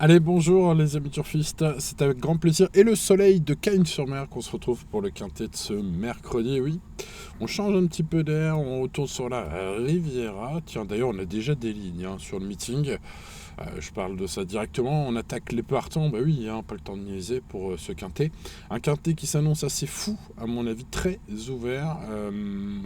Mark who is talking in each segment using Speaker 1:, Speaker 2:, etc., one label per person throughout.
Speaker 1: Allez, bonjour les amis turfistes, c'est avec grand plaisir et le soleil de Cagnes-sur-Mer qu'on se retrouve pour le quintet de ce mercredi, oui. On change un petit peu d'air, on retourne sur la Riviera. Tiens, d'ailleurs, on a déjà des lignes sur le meeting. Je parle de ça directement. On attaque les partants, bah oui, pas le temps de niaiser pour ce quintet. Un quintet qui s'annonce assez fou, à mon avis, très ouvert,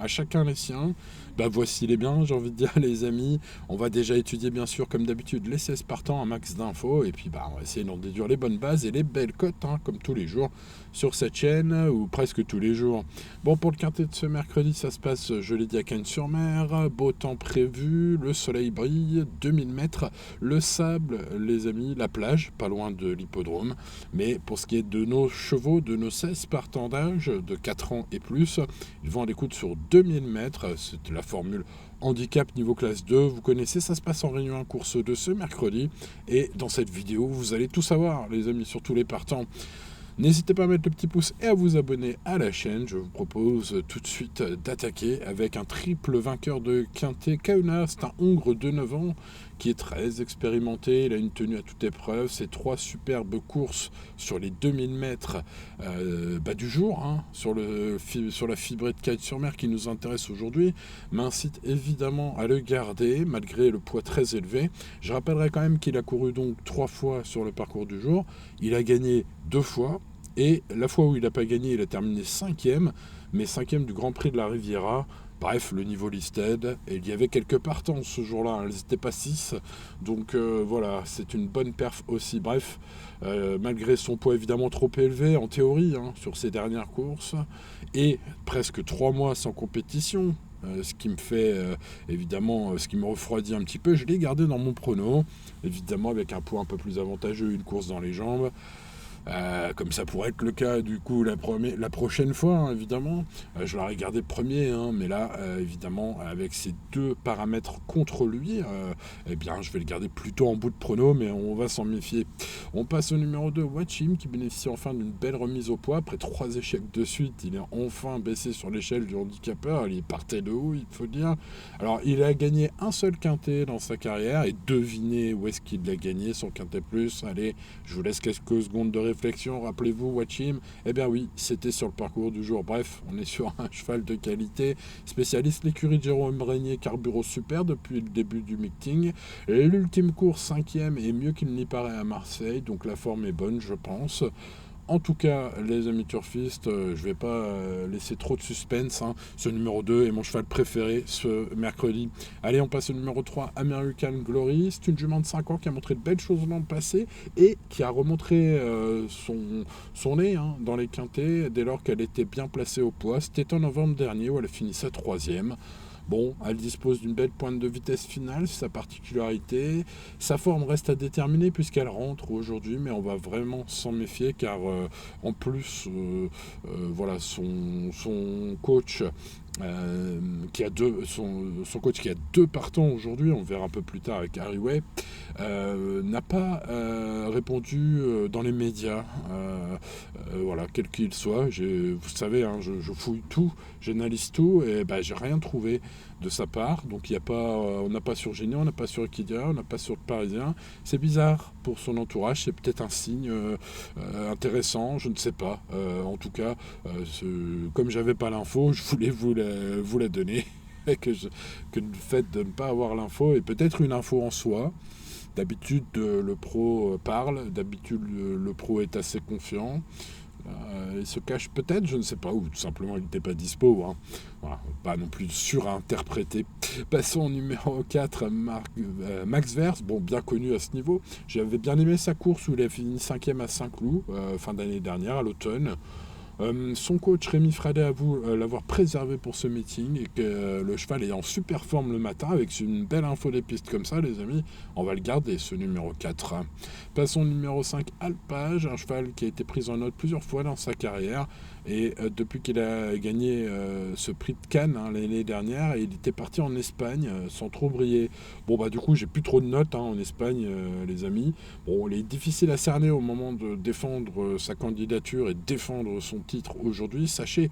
Speaker 1: à chacun les siens. Bah voici les biens, j'ai envie de dire les amis. On va déjà étudier bien sûr comme d'habitude les 16 partants, un max d'infos, et puis bah on va essayer d'en déduire les bonnes bases et les belles cotes, comme tous les jours sur cette chaîne, ou presque tous les jours. Bon, pour le quintet de ce mercredi, ça se passe, je l'ai dit, à Cagnes-sur-Mer, beau temps prévu, le soleil brille, 2000 mètres, le sable, les amis, la plage, pas loin de l'hippodrome. Mais pour ce qui est de nos chevaux, de nos 16 partants d'âge, de 4 ans et plus, ils vont à l'écoute sur 2000 mètres, c'est la formule handicap niveau classe 2, vous connaissez, ça se passe en Réunion 1 course de ce mercredi. Et dans cette vidéo, vous allez tout savoir, les amis, sur tous les partants. N'hésitez pas à mettre le petit pouce et à vous abonner à la chaîne. Je vous propose tout de suite d'attaquer avec un triple vainqueur de Quintet. Kauna, c'est un Hongre de 9 ans qui est très expérimenté. Il a une tenue à toute épreuve. C'est 3 superbes courses sur les 2000 mètres du jour, sur la fibrée de Cagnes-sur-Mer qui nous intéresse aujourd'hui. M'incite évidemment à le garder malgré le poids très élevé. Je rappellerai quand même qu'il a couru donc 3 fois sur le parcours du jour. Il a gagné 2 fois. Et la fois où il n'a pas gagné, il a terminé 5e, mais 5e du Grand Prix de la Riviera. Bref, le niveau listed. Et il y avait quelques partants ce jour-là, elles n'étaient pas 6. Donc voilà, c'est une bonne perf aussi. Bref, malgré son poids évidemment trop élevé, en théorie, sur ses dernières courses, et presque 3 mois sans compétition. Ce qui me fait évidemment, ce qui me refroidit un petit peu, je l'ai gardé dans mon prono, évidemment avec un poids un peu plus avantageux, une course dans les jambes. Comme ça pourrait être le cas du coup la prochaine fois, évidemment. Je l'aurais gardé premier, mais là, évidemment, avec ces deux paramètres contre lui, eh bien, je vais le garder plutôt en bout de prono, mais on va s'en méfier. On passe au numéro 2, Watchim, qui bénéficie enfin d'une belle remise au poids. Après 3 échecs de suite, il est enfin baissé sur l'échelle du handicapeur. Il partait de haut, il faut dire. Alors, il a gagné un seul quintet dans sa carrière, et devinez où est-ce qu'il l'a gagné, son quintet plus. Allez, je vous laisse quelques secondes de réflexion. Rappelez-vous, Watchim, eh bien oui, c'était sur le parcours du jour. Bref, on est sur un cheval de qualité. Spécialiste, l'écurie de Jérôme Régnier, Carburo Super depuis le début du meeting. L'ultime course, 5e, est mieux qu'il n'y paraît à Marseille, donc la forme est bonne, je pense. En tout cas, les amis turfistes, je vais pas laisser trop de suspense. Ce numéro 2 est mon cheval préféré ce mercredi. Allez, on passe au numéro 3, American Glory. C'est une jument de 5 ans qui a montré de belles choses l'an passé et qui a remontré son nez dans les quintets dès lors qu'elle était bien placée au poids. C'était en novembre dernier où elle a fini sa 3e. Bon, elle dispose d'une belle pointe de vitesse finale, c'est sa particularité. Sa forme reste à déterminer puisqu'elle rentre aujourd'hui, mais on va vraiment s'en méfier car en plus, voilà, son coach son coach qui a 2 partants aujourd'hui, on le verra un peu plus tard avec Harry Way, n'a pas répondu dans les médias. Voilà, quel qu'il soit. Vous savez, je fouille tout, j'analyse tout, et j'ai rien trouvé de sa part. Donc il y a pas, on n'a pas sur Génie, on n'a pas sur Equidia, on n'a pas sur le Parisien. C'est bizarre pour son entourage, c'est peut-être un signe intéressant, je ne sais pas. En tout cas, comme j'avais pas l'info, je voulais vous la donner. Que le fait de ne pas avoir l'info est peut-être une info en soi. D'habitude, le pro parle, d'habitude, le pro est assez confiant. Il se cache peut-être, je ne sais pas, ou tout simplement il n'était pas dispo. Voilà, pas non plus surinterprété. Passons au numéro 4, Max Verse, bon, bien connu à ce niveau. J'avais bien aimé sa course où il a fini 5e à Saint-Cloud, fin d'année dernière, à l'automne. Son coach Rémi Fradet avoue l'avoir préservé pour ce meeting et que le cheval est en super forme le matin avec une belle info des pistes comme ça, les amis. On va le garder, ce numéro 4. Passons au numéro 5, Alpage, un cheval qui a été pris en note plusieurs fois dans sa carrière. Et depuis qu'il a gagné ce prix de Cannes l'année dernière, il était parti en Espagne sans trop briller. Bon, du coup, j'ai plus trop de notes en Espagne, les amis. Bon, il est difficile à cerner au moment de défendre sa candidature et défendre son titre aujourd'hui. Sachez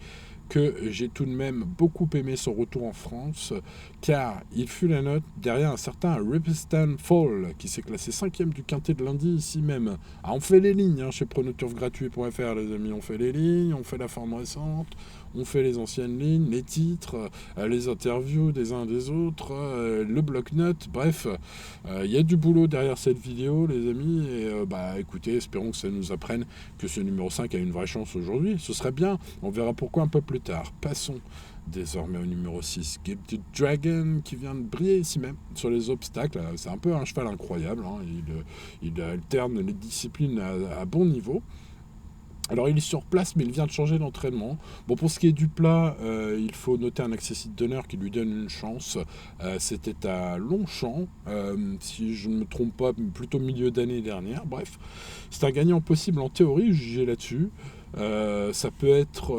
Speaker 1: que j'ai tout de même beaucoup aimé son retour en France, car il fut la note derrière un certain Ripistan Fall, qui s'est classé 5e du quintet de lundi ici même. Ah, on fait les lignes chez pronoturfgratuit.fr, les amis, on fait les lignes, on fait la forme récente, on fait les anciennes lignes, les titres, les interviews des uns des autres, le bloc-notes, bref, il y a du boulot derrière cette vidéo, les amis, et écoutez, espérons que ça nous apprenne que ce numéro 5 a une vraie chance aujourd'hui. Ce serait bien, on verra pourquoi un peu plus tard. Passons désormais au numéro 6, Gifted Dragon, qui vient de briller ici même sur les obstacles. C'est un peu un cheval incroyable, il alterne les disciplines à bon niveau. Alors il est sur place, mais il vient de changer d'entraînement. Bon, pour ce qui est du plat, il faut noter un accessite d'honneur qui lui donne une chance. C'était à Longchamp, si je ne me trompe pas, plutôt milieu d'année dernière. Bref, c'est un gagnant possible en théorie, jugez là-dessus. Ça peut être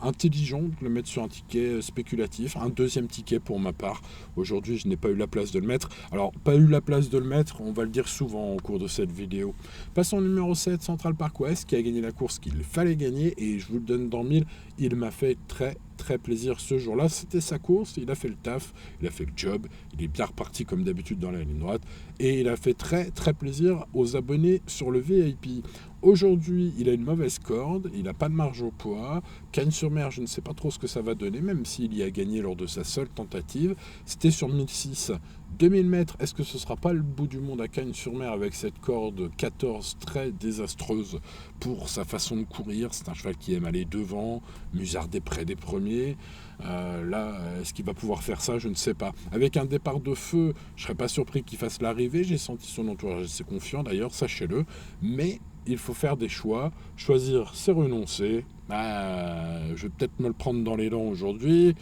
Speaker 1: intelligent de le mettre sur un ticket spéculatif, un deuxième ticket pour ma part. Aujourd'hui, je n'ai pas eu la place de le mettre. Alors, pas eu la place de le mettre, on va le dire souvent au cours de cette vidéo. Passons au numéro 7, Central Park West, qui a gagné la course qu'il fallait gagner, et je vous le donne dans le mille, il m'a fait très plaisir ce jour-là. C'était sa course, il a fait le taf, il a fait le job, il est bien reparti comme d'habitude dans la ligne droite, et il a fait très plaisir aux abonnés sur le VIP. Aujourd'hui, il a une mauvaise corde, il n'a pas de marge au poids. Cagnes-sur-Mer, je ne sais pas trop ce que ça va donner, même s'il y a gagné lors de sa seule tentative. C'était sur 1006. 2000 mètres, est-ce que ce ne sera pas le bout du monde à Cagnes-sur-Mer avec cette corde 14 très désastreuse pour sa façon de courir? C'est un cheval qui aime aller devant, musarder près des premiers. Est-ce qu'il va pouvoir faire ça? Je ne sais pas. Avec un départ de feu, je ne serais pas surpris qu'il fasse l'arrivée. J'ai senti son entourage assez confiant d'ailleurs, sachez-le. Mais il faut faire des choix. Choisir, c'est renoncer. Je vais peut-être me le prendre dans les dents aujourd'hui.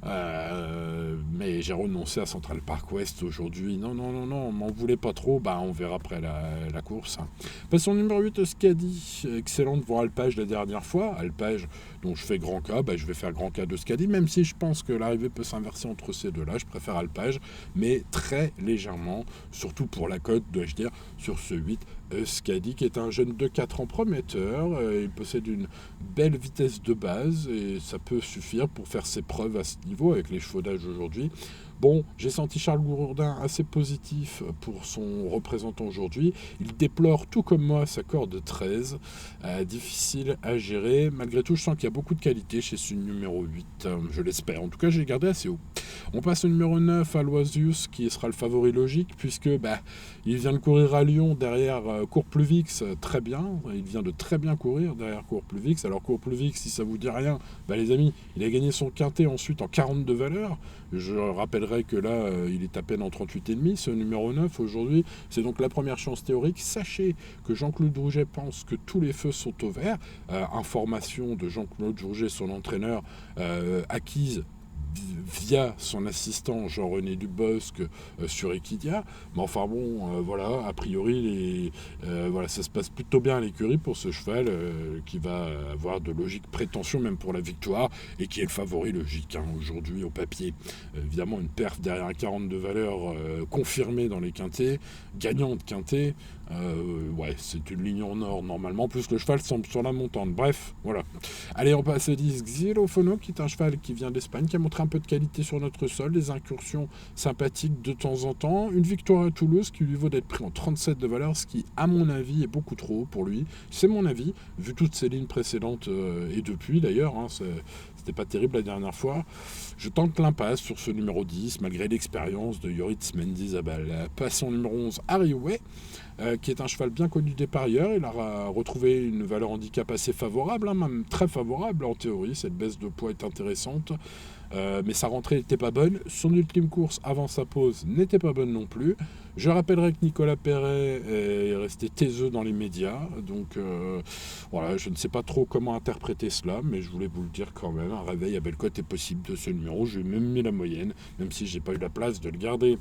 Speaker 1: Mais j'ai renoncé à Central Park West aujourd'hui. Non, m'en voulez pas trop. On verra après la course. Passons au numéro 8, Euskadi. Excellente pour Alpage la dernière fois. Alpage, dont je fais grand cas, je vais faire grand cas d'Euskadi, même si je pense que l'arrivée peut s'inverser entre ces deux-là. Je préfère Alpage, mais très légèrement, surtout pour la cote, dois-je dire, sur ce 8. Euskadi, qui est un jeune de 4 ans prometteur. Il possède une belle vitesse de base et ça peut suffire pour faire ses preuves à ce niveau avec les chevaux d'âge aujourd'hui. Bon, j'ai senti Charles Gourdin assez positif pour son représentant aujourd'hui. Il déplore, tout comme moi, sa corde 13. Difficile à gérer. Malgré tout, je sens qu'il y a beaucoup de qualité chez ce numéro 8. Je l'espère. En tout cas, j'ai gardé assez haut. On passe au numéro 9, Aloisius, qui sera le favori logique, puisque il vient de courir à Lyon derrière Courpluvix, très bien. Il vient de très bien courir derrière Courpluvix. Alors Courpluvix, si ça vous dit rien, les amis, il a gagné son quintet ensuite en 42 valeurs. Je rappellerai que là, il est à peine en 38,5, ce numéro 9 aujourd'hui. C'est donc la première chance théorique. Sachez que Jean-Claude Rouget pense que tous les feux sont au vert. Information de Jean-Claude Rouget, son entraîneur, acquise via son assistant Jean-René Dubosc sur Equidia. Mais enfin bon, a priori, ça se passe plutôt bien à l'écurie pour ce cheval qui va avoir de logiques prétentions même pour la victoire et qui est le favori logique aujourd'hui au papier. Évidemment, une perf derrière un 42 valeurs confirmée dans les quintets, gagnant de quintet. C'est une ligne en or normalement, plus le cheval semble sur la montante. Bref, voilà. Allez, on passe à 10, Xylofono, qui est un cheval qui vient d'Espagne, qui a montré un peu de qualité sur notre sol, des incursions sympathiques de temps en temps, une victoire à Toulouse qui lui vaut d'être pris en 37 de valeur, ce qui, à mon avis, est beaucoup trop pour lui. C'est mon avis, vu toutes ses lignes précédentes et depuis d'ailleurs, c'était pas terrible la dernière fois. Je tente l'impasse sur ce numéro 10, malgré l'expérience de Yoritz Mendizabal. Passons au numéro 11, Arioué, qui est un cheval bien connu des parieurs. Il a retrouvé une valeur handicap assez favorable, même très favorable en théorie. Cette baisse de poids est intéressante. Mais sa rentrée n'était pas bonne. Son ultime course avant sa pause n'était pas bonne non plus. Je rappellerai que Nicolas Perret est resté taiseux dans les médias. Donc je ne sais pas trop comment interpréter cela, mais je voulais vous le dire quand même. Un réveil à belle cote est possible de ce numéro. J'ai même mis la moyenne, même si j'ai pas eu la place de le garder.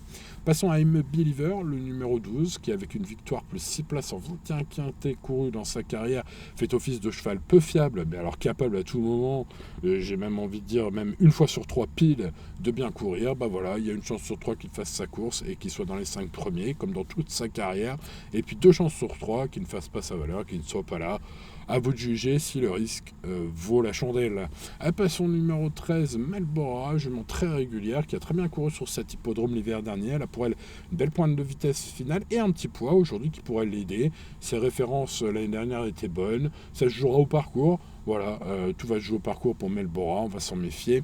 Speaker 1: Passons à I'm a Believer, le numéro 12, qui avec une victoire plus 6 places en 21 quintés courus dans sa carrière, fait office de cheval peu fiable, mais alors capable à tout moment, j'ai même envie de dire, même une fois sur sur 3 pile de bien courir, bah voilà, il y a une chance sur 3 qu'il fasse sa course et qu'il soit dans les 5 premiers, comme dans toute sa carrière, et puis 2 chances sur 3 qu'il ne fasse pas sa valeur, qu'il ne soit pas là. À vous de juger si le risque vaut la chandelle. Passons au numéro 13, Melbora, jument très régulière, qui a très bien couru sur cet hippodrome l'hiver dernier. Elle a pour elle une belle pointe de vitesse finale et un petit poids aujourd'hui qui pourrait l'aider. Ses références l'année dernière étaient bonnes. Ça se jouera au parcours. Voilà, tout va se jouer au parcours pour Melbora, on va s'en méfier.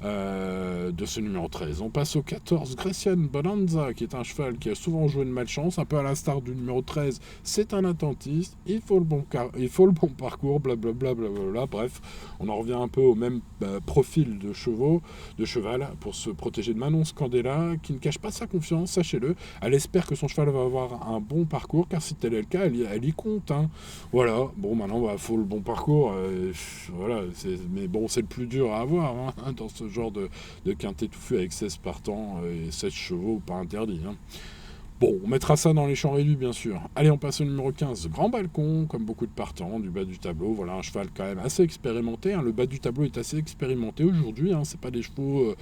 Speaker 1: De ce numéro 13. On passe au 14, Grecian Bonanza, qui est un cheval qui a souvent joué de malchance, un peu à l'instar du numéro 13. C'est un attentiste, il faut le bon parcours, blablabla, blablabla. Bref, on en revient un peu au même profil de cheval, pour se protéger de Manon Scandella, qui ne cache pas sa confiance, sachez-le. Elle espère que son cheval va avoir un bon parcours, car si tel est le cas, elle y compte. Hein. Voilà, bon, maintenant, il faut le bon parcours. Voilà, mais bon, c'est le plus dur à avoir hein, dans ce genre de quintet touffu avec 16 partants et 7 chevaux, pas interdit. Hein. Bon, on mettra ça dans les champs réduits, bien sûr. Allez, on passe au numéro 15, Grand Balcon, comme beaucoup de partants, du bas du tableau. Voilà, un cheval quand même assez expérimenté. Hein. Le bas du tableau est assez expérimenté aujourd'hui. Hein. C'est pas des chevaux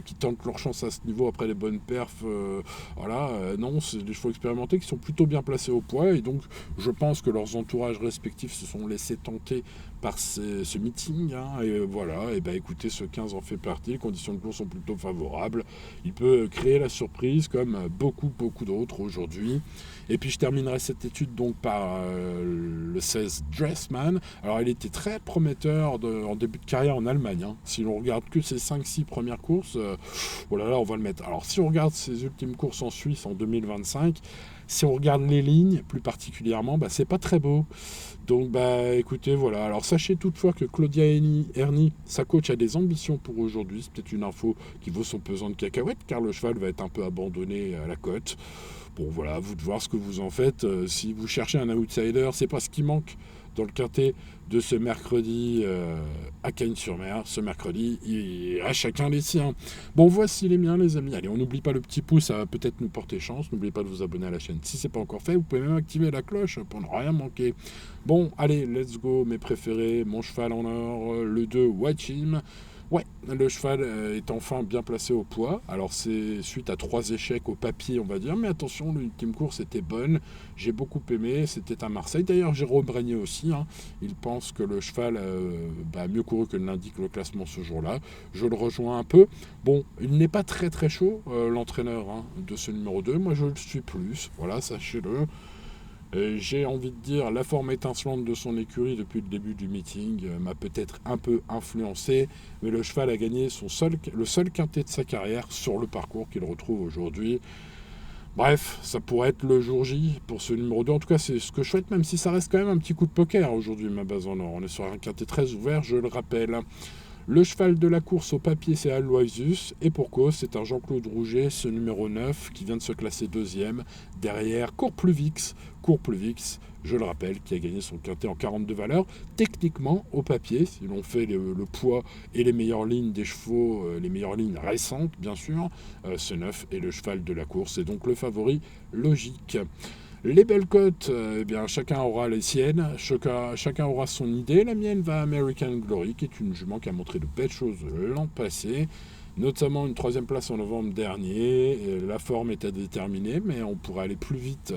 Speaker 1: qui tentent leur chance à ce niveau après les bonnes perfs. Non, c'est des chevaux expérimentés qui sont plutôt bien placés au poids. Et donc, je pense que leurs entourages respectifs se sont laissés tenter par ce meeting. Hein. Et voilà, et écoutez, ce 15 en fait partie. Les conditions de course sont plutôt favorables. Il peut créer la surprise, comme beaucoup d'autres aujourd'hui. Et puis je terminerai cette étude donc par le 16 Dressman. Alors il était très prometteur en début de carrière en Allemagne. Hein. Si l'on regarde que ses 5-6 premières courses, on va le mettre. Alors si on regarde ses ultimes courses en Suisse en 2025, si on regarde les lignes plus particulièrement, c'est pas très beau. Donc écoutez, voilà. Alors sachez toutefois que Claudia Erni, sa coach, a des ambitions pour aujourd'hui. C'est peut-être une info qui vaut son pesant de cacahuètes, car le cheval va être un peu abandonné à la cote. Bon voilà, à vous de voir ce que vous en faites. Si vous cherchez un outsider, c'est pas ce qui manque dans le quintet de ce mercredi à Cagnes-sur-Mer. Ce mercredi, à chacun les siens. Bon, voici les miens, les amis. Allez, on n'oublie pas le petit pouce, ça va peut-être nous porter chance. N'oubliez pas de vous abonner à la chaîne si c'est pas encore fait. Vous pouvez même activer la cloche pour ne rien manquer. Bon, allez, let's go, mes préférés. Mon cheval en or, le 2, Wachim. Ouais, le cheval est enfin bien placé au poids. Alors c'est suite à 3 échecs au papier, on va dire. Mais attention, l'ultime course était bonne. J'ai beaucoup aimé. C'était à Marseille. D'ailleurs, Jérôme Brenier aussi. Hein. Il pense que le cheval a mieux couru que l'indique le classement ce jour-là. Je le rejoins un peu. Bon, il n'est pas très très chaud, l'entraîneur de ce numéro 2. Moi, je le suis plus. Voilà, sachez-le. J'ai envie de dire, la forme étincelante de son écurie depuis le début du meeting m'a peut-être un peu influencé, mais le cheval a gagné le seul quintet de sa carrière sur le parcours qu'il retrouve aujourd'hui. Bref, ça pourrait être le jour J pour ce numéro 2. En tout cas, c'est ce que je souhaite, même si ça reste quand même un petit coup de poker aujourd'hui, ma base en or. On est sur un quintet très ouvert, je le rappelle. Le cheval de la course au papier, c'est Aloysius. Et pour cause, c'est un Jean-Claude Rouget, ce numéro 9, qui vient de se classer 2e. Derrière, Courpluvix, je le rappelle, qui a gagné son quintet en 42 valeurs. Techniquement, au papier, si l'on fait le poids et les meilleures lignes des chevaux, les meilleures lignes récentes, bien sûr, ce 9 est le cheval de la course. Et donc le favori logique. Les belles cotes, chacun aura les siennes, chacun aura son idée. La mienne va à American Glory, qui est une jument qui a montré de belles choses l'an passé, notamment une 3e place en novembre dernier. La forme est à déterminer, mais on pourrait aller plus vite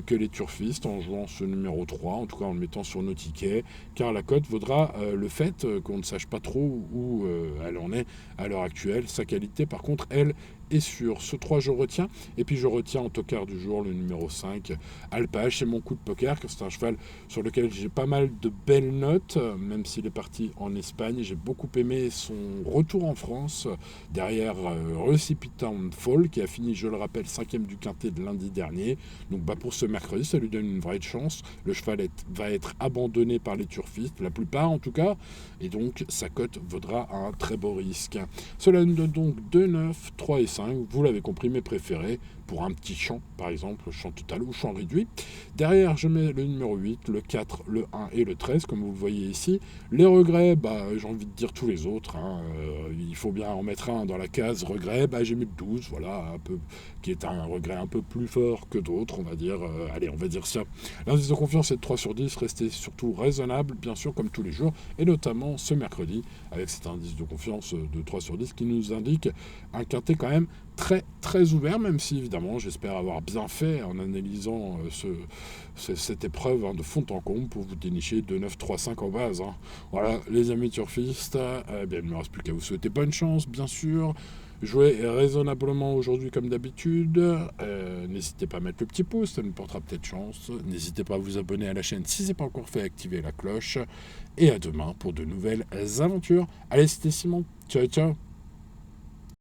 Speaker 1: que les turfistes en jouant ce numéro 3, en tout cas en le mettant sur nos tickets, car la cote vaudra le fait qu'on ne sache pas trop où elle en est à l'heure actuelle. Sa qualité, par contre, elle, est sur ce 3 je retiens, et puis je retiens en tocard du jour le numéro 5 Alpage. C'est mon coup de poker, car c'est un cheval sur lequel j'ai pas mal de belles notes, même s'il est parti en Espagne. J'ai beaucoup aimé son retour en France derrière Recipitant Fall, qui a fini, je le rappelle, 5e du quintet de lundi dernier. Donc pour ce mercredi, ça lui donne une vraie chance. Le cheval va être abandonné par les turfistes, la plupart en tout cas, et donc sa cote vaudra un très beau risque. Cela nous donne donc 2, 9, 3 et 5. Vous l'avez compris, mes préférés. pour un petit champ, par exemple, champ total ou champ réduit. Derrière, je mets le numéro 8, le 4, le 1 et le 13, comme vous le voyez ici. Les regrets, j'ai envie de dire tous les autres. Il faut bien en mettre un dans la case regrets. J'ai mis le 12, voilà, qui est un regret un peu plus fort que d'autres, on va dire. Allez, on va dire ça. L'indice de confiance est de 3 sur 10, restez surtout raisonnable, bien sûr, comme tous les jours, et notamment ce mercredi, avec cet indice de confiance de 3 sur 10 qui nous indique un quintet quand même très très ouvert, même si évidemment j'espère avoir bien fait en analysant cette épreuve de fond en comble pour vous dénicher 2, 9, 3, 5 en base. Voilà, les amis turfistes, il ne me reste plus qu'à vous souhaiter bonne chance, bien sûr. Jouez raisonnablement aujourd'hui comme d'habitude. N'hésitez pas à mettre le petit pouce, ça nous portera peut-être chance. N'hésitez pas à vous abonner à la chaîne si ce n'est pas encore fait, activer la cloche. Et à demain pour de nouvelles aventures. Allez, c'était Simon. Ciao, ciao.